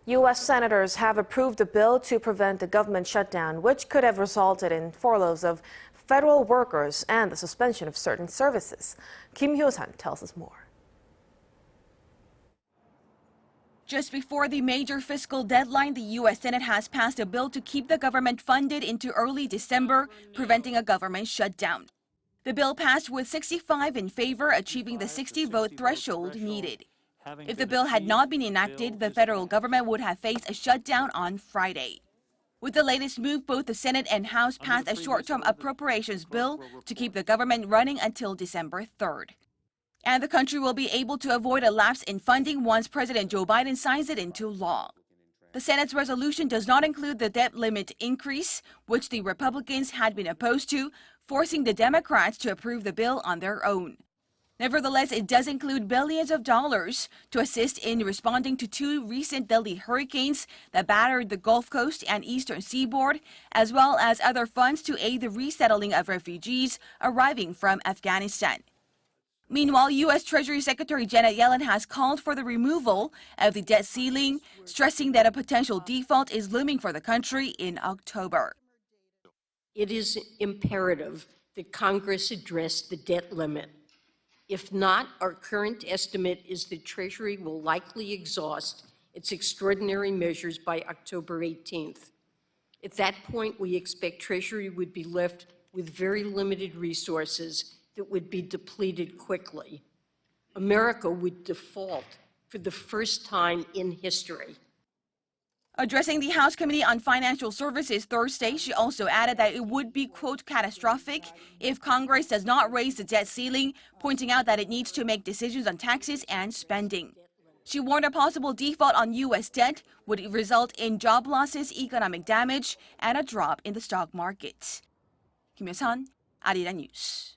U.S. senators have approved a bill to prevent the government shutdown, which could have resulted in furloughs of federal workers and the suspension of certain services. Hyo-sun tells us more. Just before the major fiscal deadline, the U.S. Senate has passed a bill to keep the government funded into early December, preventing a government shutdown. The bill passed with 65 in favor, achieving the 60-vote threshold needed. If the bill had not been enacted, the federal government would have faced a shutdown on Friday. With the latest move, both the Senate and House passed a short-term appropriations bill to keep the government running until December 3rd. And the country will be able to avoid a lapse in funding once President Joe Biden signs it into law. The Senate's resolution does not include the debt limit increase, which the Republicans had been opposed to, forcing the Democrats to approve the bill on their own. Nevertheless, it does include billions of dollars to assist in responding to two recent deadly hurricanes that battered the Gulf Coast and eastern seaboard, as well as other funds to aid the resettling of refugees arriving from Afghanistan. Meanwhile, U.S. Treasury Secretary Janet Yellen has called for the removal of the debt ceiling, stressing that a potential default is looming for the country in October. It is imperative that Congress address the debt limit. If not, our current estimate is that Treasury will likely exhaust its extraordinary measures by October 18th. At that point, we expect Treasury would be left with very limited resources that would be depleted quickly. America would default for the first time in history. Addressing the House Committee on Financial Services Thursday, she also added that it would be, quote, catastrophic if Congress does not raise the debt ceiling, pointing out that it needs to make decisions on taxes and spending. She warned a possible default on U.S. debt would result in job losses, economic damage, and a drop in the stock market. Hyo-sun, Arirang News.